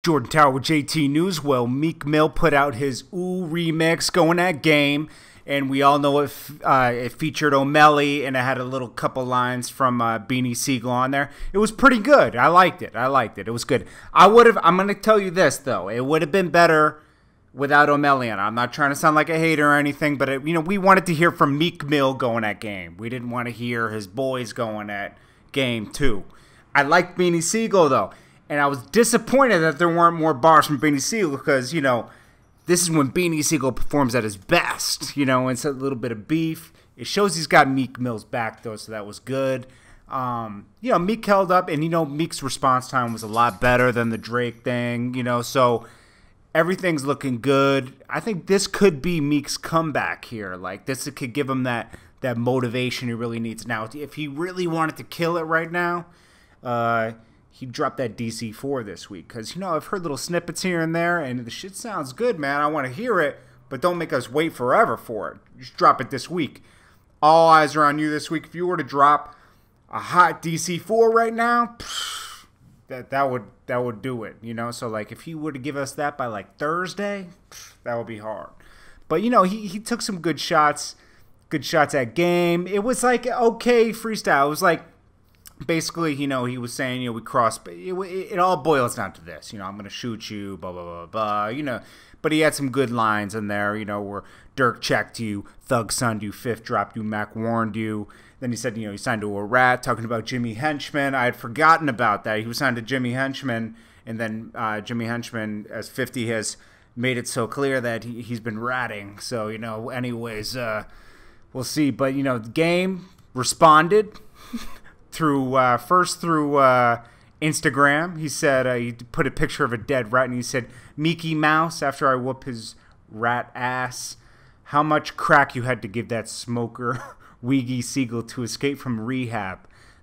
Jordan Tower with JT News. Well, Meek Mill put out his Ooouu remix, Going At Game, and we all know it featured Ooouu, and it had a little couple lines from Beanie Sigel on there. It was pretty good. I liked it. It was good. I'm going to tell you this, though. It would have been better without Ooouu on it. I'm not trying to sound like a hater or anything, but we wanted to hear from Meek Mill going at game. We didn't want to hear his boys going at game, too. I liked Beanie Sigel, though. And I was disappointed that there weren't more bars from Beanie Sigel because, this is when Beanie Sigel performs at his best, and it's a little bit of beef. It shows he's got Meek Mill's back, though, so that was good. Meek held up, and, Meek's response time was a lot better than the Drake thing, so everything's looking good. I think this could be Meek's comeback here. Like, this could give him that motivation he really needs now. If he really wanted to kill it right now, he dropped that DC4 this week because, I've heard little snippets here and there, and the shit sounds good, man. I want to hear it, but don't make us wait forever for it. Just drop it this week. All eyes are on you this week. If you were to drop a hot DC4 right now, that would do it, So, like, if he were to give us that by, like, Thursday, that would be hard. But, he took some good shots at game. It was, like, okay freestyle. It was, like, basically, he was saying, we crossed. It all boils down to this, I'm going to shoot you, blah, blah, blah, blah, But he had some good lines in there, where Dirk checked you, Thug sunned you, Fifth dropped you, Mac warned you. Then he said, he signed to a rat, talking about Jimmy Henchman. I had forgotten about that. He was signed to Jimmy Henchman, and then Jimmy Henchman, as 50 has made it so clear that he's been ratting. So, anyways, we'll see. But, the game responded through Instagram. He said he put a picture of a dead rat, and he said, Mickey Mouse, after I whoop his rat ass, how much crack you had to give that smoker Weegie Sigel to escape from rehab.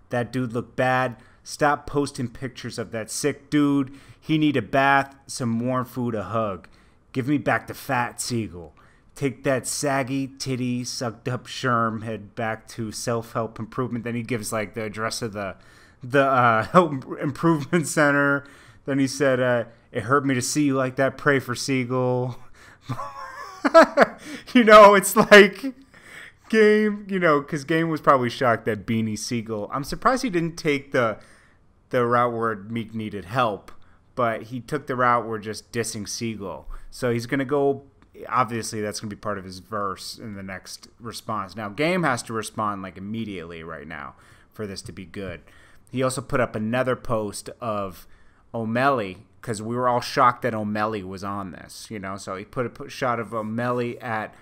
That dude looked bad. Stop posting pictures of that sick dude. He need a bath, some warm food, a hug. Give me back the fat Sigel. Take that saggy, titty, sucked up Sherm, head back to self-help improvement. Then he gives like the address of the help improvement center. Then he said, it hurt me to see you like that. Pray for Sigel. It's like Game, because Game was probably shocked that Beanie Sigel. I'm surprised he didn't take the route where Meek needed help, but he took the route where just dissing Sigel. So he's going to go. Obviously, that's going to be part of his verse in the next response. Now, Game has to respond like immediately right now for this to be good. He also put up another post of Ooouu because we were all shocked that Ooouu was on this. So he put a shot of Ooouu at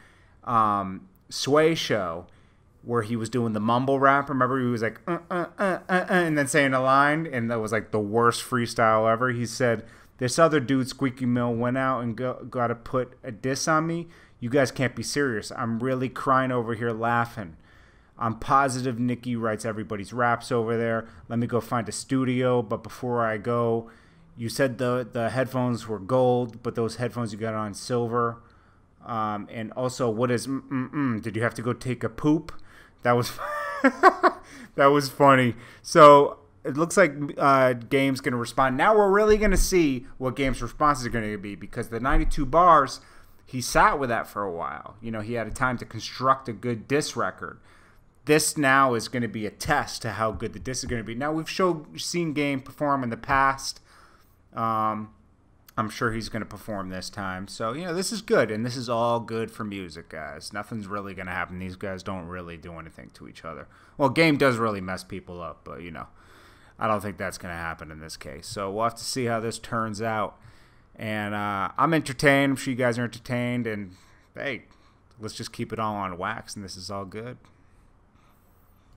Sway show where he was doing the mumble rap. Remember, he was like and then saying a line, and that was like the worst freestyle ever. He said, this other dude, Squeaky Mill, went out and got to put a diss on me. You guys can't be serious. I'm really crying over here laughing. I'm positive Nikki writes everybody's raps over there. Let me go find a studio. But before I go, you said the headphones were gold, but those headphones you got on silver. And also, what is did you have to go take a poop? That was that was funny. So it looks like Game's going to respond. Now we're really going to see what Game's response is going to be, because the 92 bars, he sat with that for a while. He had a time to construct a good diss record. This now is going to be a test to how good the diss is going to be. Now we've seen Game perform in the past. I'm sure he's going to perform this time. So, this is good, and this is all good for music, guys. Nothing's really going to happen. These guys don't really do anything to each other. Well, Game does really mess people up, but, I don't think that's going to happen in this case. So we'll have to see how this turns out. And I'm entertained. I'm sure you guys are entertained. And, hey, let's just keep it all on wax, and this is all good.